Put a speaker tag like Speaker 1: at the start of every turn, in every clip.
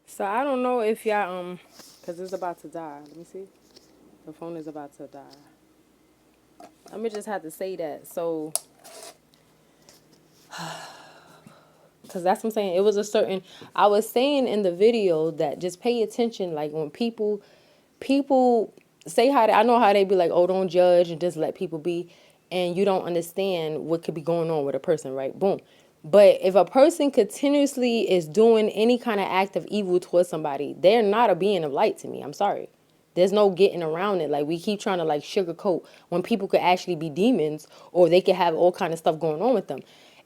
Speaker 1: So I don't know if y'all cause it's about to die. Let me see. The phone is about to die. Let me just have to say that. So, cause that's what I'm saying. It was a certain. I was saying in the video that just pay attention. Like when people say how I know how they be like, oh, don't judge and just let people be, and you don't understand what could be going on with a person, right? Boom. But if a person continuously is doing any kind of act of evil towards somebody, they're not a being of light to me. I'm sorry. There's no getting around it. Like we keep trying to like sugarcoat when people could actually be demons or they could have all kind of stuff going on with them.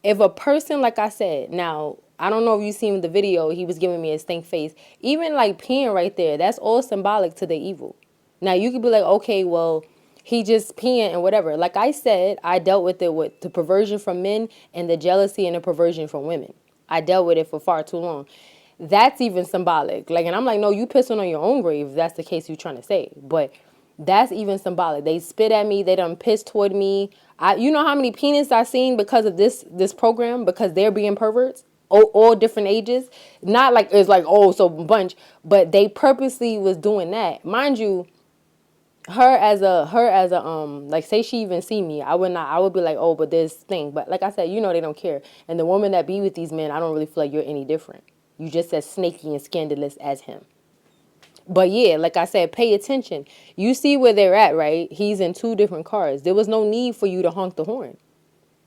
Speaker 1: If a person, like I said, now I don't know if you seen the video, he was giving me a stink face. Even like peeing right there, that's all symbolic to the evil. Now you could be like, okay, well, he just peeing and whatever. Like I said, I dealt with it with the perversion from men and the jealousy and the perversion from women. I dealt with it for far too long. That's even symbolic. Like, and I'm like, no, you pissing on your own grave if that's the case you're trying to say. But that's even symbolic. They spit at me. They done piss toward me. You know how many penis I seen because of this program because they're being perverts, all different ages. Not like it's like oh so bunch, but they purposely was doing that. Mind you, her as a like say she even see me, I would be like oh but this thing. But like I said, you know they don't care. And the woman that be with these men, I don't really feel like you're any different. You just as snaky and scandalous as him. But yeah, like I said, pay attention. You see where they're at, right? He's in two different cars. There was no need for you to honk the horn.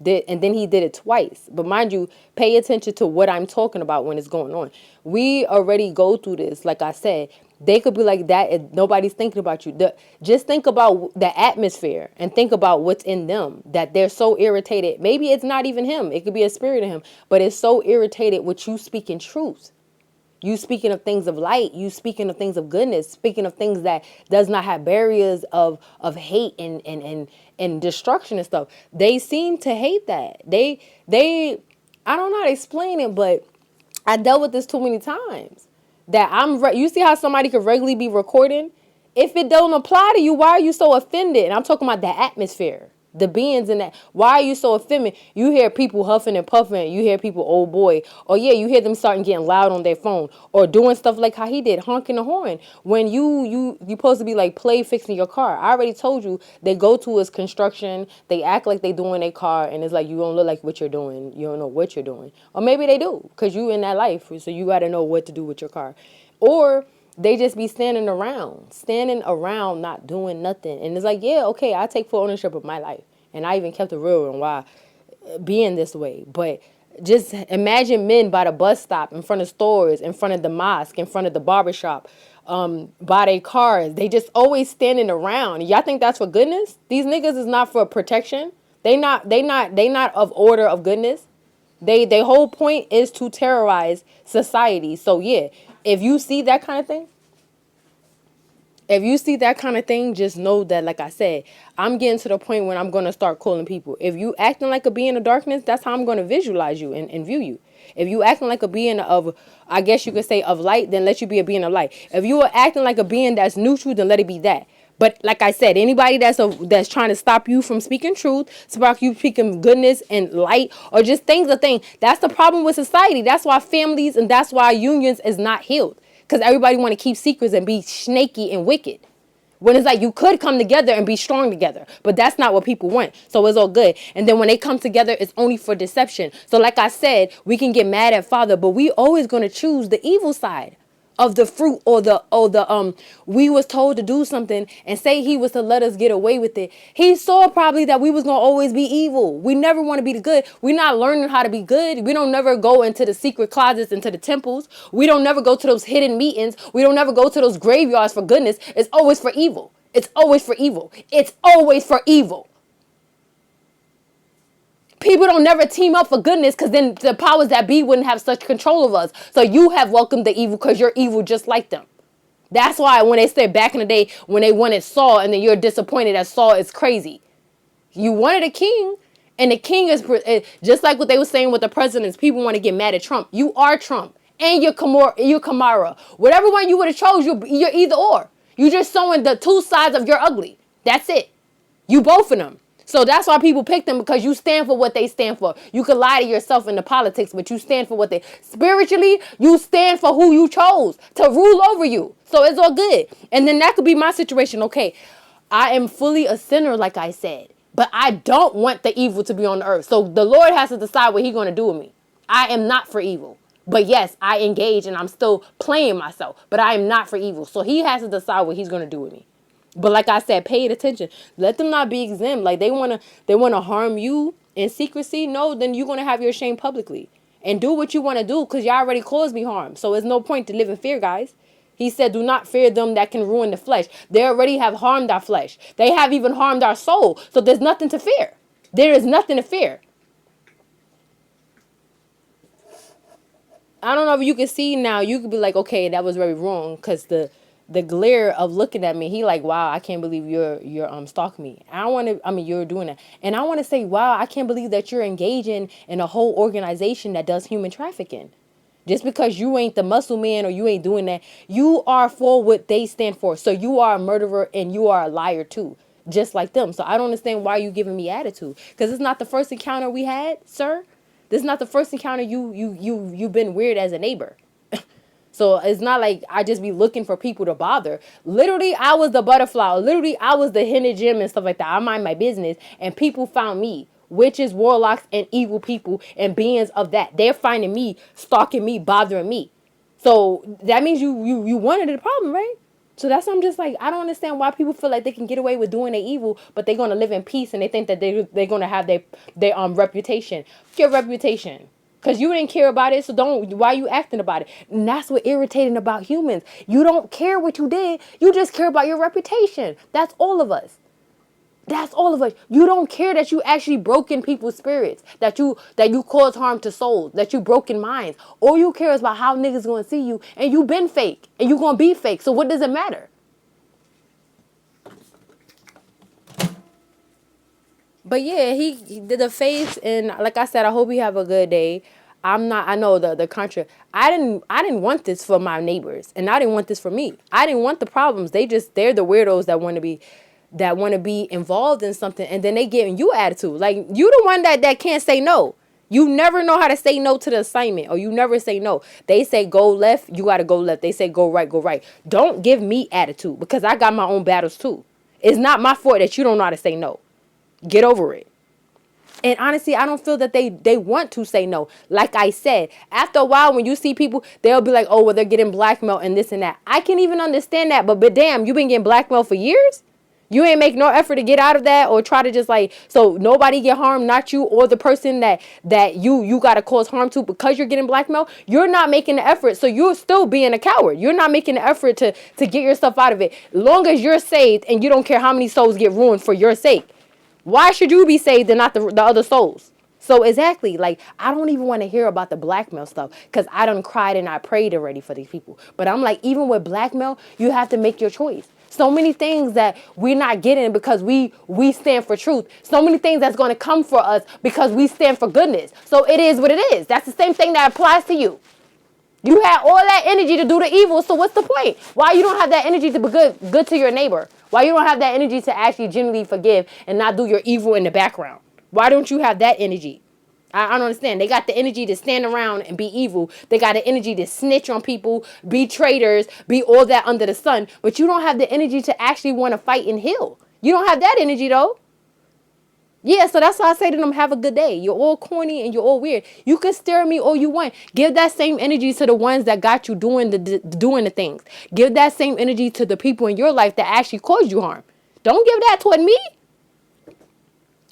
Speaker 1: And then he did it twice. But mind you, pay attention to what I'm talking about when it's going on. We already go through this. Like I said, they could be like that if nobody's thinking about you. Just think about the atmosphere and think about what's in them that they're so irritated. Maybe it's not even him. It could be a spirit of him. But it's so irritated with you speaking truth. You speaking of things of light, you speaking of things of goodness, speaking of things that does not have barriers of hate and destruction and stuff. They seem to hate that. They I don't know how to explain it, but I dealt with this too many times. That you see how somebody could regularly be recording? If it don't apply to you, why are you so offended? And I'm talking about the atmosphere. The beings in that. Why are you so offended? You hear people huffing and puffing. You hear people, oh boy. Or yeah, you hear them starting getting loud on their phone. Or doing stuff like how he did, honking the horn. When you supposed to be like play fixing your car. I already told you they go to his construction. They act like they doing their car. And it's like you don't look like what you're doing. You don't know what you're doing. Or maybe they do. Because you in that life. So you got to know what to do with your car. Or they just be standing around, not doing nothing. And it's like, yeah, okay, I take full ownership of my life. And I even kept it real and why being this way. But just imagine men by the bus stop, in front of stores, in front of the mosque, in front of the barbershop, by their cars. They just always standing around. Y'all think that's for goodness? These niggas is not for protection. They not of order of goodness. They whole point is to terrorize society. So yeah, if you see that kind of thing, if you see that kind of thing, just know that, like I said, I'm getting to the point when I'm going to start calling people. If you acting like a being of darkness, that's how I'm going to visualize you and view you. If you acting like a being of, I guess you could say of light, then let you be a being of light. If you are acting like a being that's neutral, then let it be that. But like I said, anybody that's trying to stop you from speaking truth, stop you speaking goodness and light, or just things a thing, that's the problem with society. That's why families and that's why unions is not healed. Because everybody want to keep secrets and be snaky and wicked. When it's like you could come together and be strong together. But that's not what people want. So it's all good. And then when they come together, it's only for deception. So like I said, we can get mad at Father, but we always going to choose the evil side of the fruit or the we was told to do something and say he was to let us get away with it. He saw probably that we was gonna always be evil. We never want to be the good. We're not learning how to be good. We don't never go into the secret closets, into the temples. We don't never go to those hidden meetings. We don't never go to those graveyards for goodness. It's always for evil. It's always for evil. It's always for evil. People don't never team up for goodness because then the powers that be wouldn't have such control of us. So you have welcomed the evil because you're evil just like them. That's why when they said back in the day when they wanted Saul and then you're disappointed that Saul is crazy. You wanted a king and the king is just like what they were saying with the presidents. People want to get mad at Trump. You are Trump and you're Kamala. Whatever one you would have chose, you're either or. You're just showing the two sides of your ugly. That's it. You both of them. So that's why people pick them, because you stand for what they stand for. You can lie to yourself in the politics, but you stand for what they spiritually, you stand for who you chose to rule over you. So it's all good. And then that could be my situation. Okay, I am fully a sinner, like I said, but I don't want the evil to be on the earth. So the Lord has to decide what he's going to do with me. I am not for evil. But yes, I engage and I'm still playing myself, but I am not for evil. So he has to decide what he's going to do with me. But like I said, pay it attention. Let them not be exempt. Like they wanna harm you in secrecy. No, then you're gonna have your shame publicly. And do what you want to do, because y'all already caused me harm. So there's no point to live in fear, guys. He said, do not fear them that can ruin the flesh. They already have harmed our flesh. They have even harmed our soul. So there's nothing to fear. There is nothing to fear. I don't know if you can see now. You could be like, okay, that was very wrong, because the glare of looking at me, he like, wow, I can't believe you're stalking me. You're doing that. And I want to say, wow, I can't believe that you're engaging in a whole organization that does human trafficking. Just because you ain't the muscle man or you ain't doing that, you are for what they stand for. So you are a murderer and you are a liar too, just like them. So I don't understand why you giving me attitude, because it's not the first encounter we had, sir. This is not the first encounter you've been weird as a neighbor. So it's not like I just be looking for people to bother. Literally, I was the butterfly. Literally, I was the hidden gem and stuff like that. I mind my business, and people found me. Witches, warlocks, and evil people and beings of that. They're finding me, stalking me, bothering me. So that means you wanted the problem, right? So that's why I'm just like, I don't understand why people feel like they can get away with doing their evil, but they're gonna live in peace and they think that they're gonna have their reputation. Your reputation. Because you didn't care about it, so why you acting about it? And that's what irritating about humans. You don't care what you did, you just care about your reputation. That's all of us. That's all of us. You don't care that you actually broken people's spirits, that you cause harm to souls, that you broken minds. All you care is about how niggas gonna see you, and you been fake, and you gonna be fake. So what does it matter? But yeah, he did the face, and like I said, I hope you have a good day. I know the contra. I didn't want this for my neighbors, and I didn't want this for me. I didn't want the problems. They're the weirdos that want to be involved in something, and then they giving you attitude. Like, you the one that can't say no. You never know how to say no to the assignment, or you never say no. They say go left, you gotta go left. They say go right, go right. Don't give me attitude, because I got my own battles too. It's not my fault that you don't know how to say no. Get over it. And honestly, I don't feel that they want to say no. Like I said, after a while, when you see people, they'll be like, oh, well, they're getting blackmailed and this and that. I can even understand that, but damn, you been getting blackmailed for years? You ain't make no effort to get out of that, or try to just like, so nobody get harmed, not you or the person that you got to cause harm to because you're getting blackmailed. You're not making the effort, so you're still being a coward. You're not making the effort to get yourself out of it. Long as you're saved and you don't care how many souls get ruined for your sake. Why should you be saved and not the other souls? So exactly, like, I don't even want to hear about the blackmail stuff, because I done cried and I prayed already for these people. But I'm like, even with blackmail, you have to make your choice. So many things that we're not getting because we stand for truth. So many things that's going to come for us because we stand for goodness. So it is what it is. That's the same thing that applies to you. You had all that energy to do the evil, so what's the point? Why you don't have that energy to be good to your neighbor? Why you don't have that energy to actually genuinely forgive and not do your evil in the background? Why don't you have that energy? I don't understand. They got the energy to stand around and be evil. They got the energy to snitch on people, be traitors, be all that under the sun. But you don't have the energy to actually want to fight and heal. You don't have that energy, though. Yeah, so that's why I say to them, have a good day. You're all corny and you're all weird. You can stare at me all you want. Give that same energy to the ones that got you doing the things. Give that same energy to the people in your life that actually caused you harm. Don't give that toward me.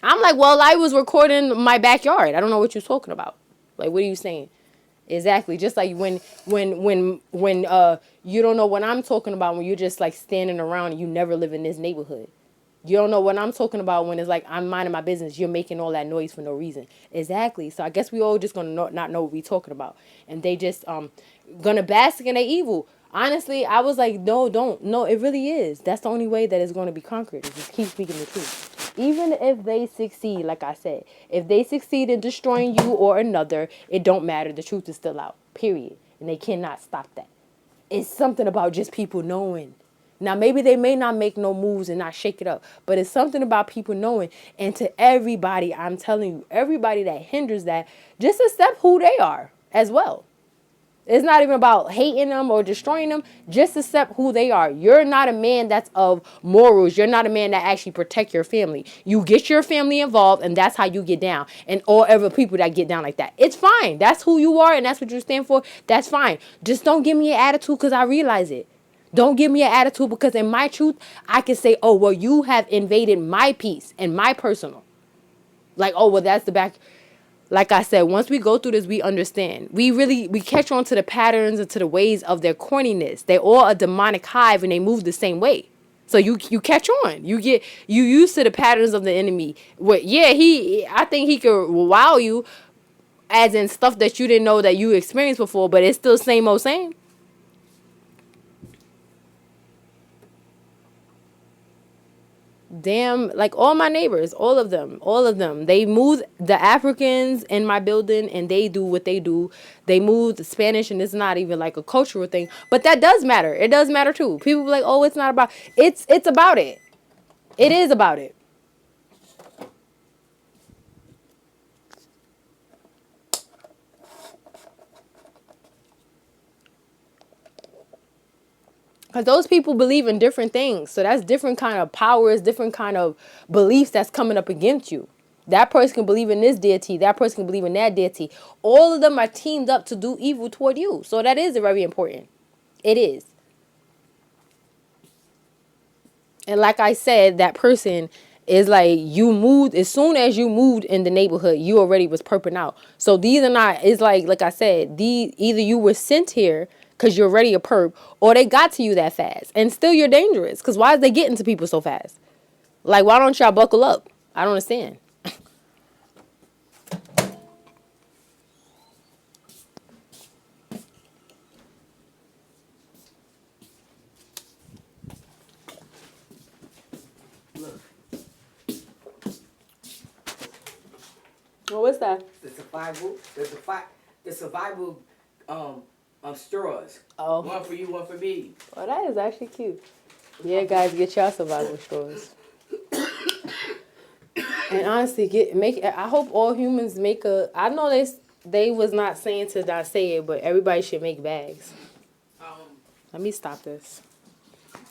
Speaker 1: I'm like, well, I was recording my backyard. I don't know what you're talking about. Like, what are you saying? Exactly. Just like when you don't know what I'm talking about, when you're just like standing around and you never live in this neighborhood. You don't know what I'm talking about when it's like I'm minding my business. You're making all that noise for no reason. Exactly. So I guess we all just gonna not know what we talking about, and they just gonna bask in their evil. Honestly, I was like, no, don't. No, it really is. That's the only way that it's gonna be conquered. Is just keep speaking the truth. Even if they succeed, like I said, if they succeed in destroying you or another, it don't matter. The truth is still out. Period. And they cannot stop that. It's something about just people knowing. Now, maybe they may not make no moves and not shake it up, but it's something about people knowing. And to everybody, I'm telling you, everybody that hinders that, just accept who they are as well. It's not even about hating them or destroying them. Just accept who they are. You're not a man that's of morals. You're not a man that actually protect your family. You get your family involved, and that's how you get down. And all other people that get down like that. It's fine. That's who you are, and that's what you stand for. That's fine. Just don't give me an attitude because I realize it. Don't give me an attitude because in my truth, I can say, oh, well, you have invaded my peace and my personal. Like, oh, well, that's the back. Like I said, once we go through this, we understand. We catch on to the patterns and to the ways of their corniness. They're all a demonic hive and they move the same way. So you catch on. You used to the patterns of the enemy. I think he could wow you as in stuff that you didn't know that you experienced before, but it's still same old same. Damn, like all my neighbors, all of them. They moved the Africans in my building and they do what they do. They moved the Spanish and it's not even like a cultural thing. But that does matter. It does matter too. People be like, oh, it's not about it's about it. It is about it. Because those people believe in different things. So that's different kind of powers, different kind of beliefs that's coming up against you. That person can believe in this deity. That person can believe in that deity. All of them are teamed up to do evil toward you. So that is very important. It is. And like I said, that person is like you moved. As soon as you moved in the neighborhood, you already was perping out. So these are not, it's like I said, either you were sent here because you're already a perp, or they got to you that fast. And still you're dangerous. Because why is they getting to people so fast? Like, why don't y'all buckle up? I don't understand. Oh, what's that?
Speaker 2: The survival straws.
Speaker 1: Oh.
Speaker 2: One for you, one for me.
Speaker 1: Oh, that is actually cute. Yeah, guys, get y'all survival straws. And honestly, I hope all humans make a. I know they was not saying to not say it, but everybody should make bags. Let me stop this.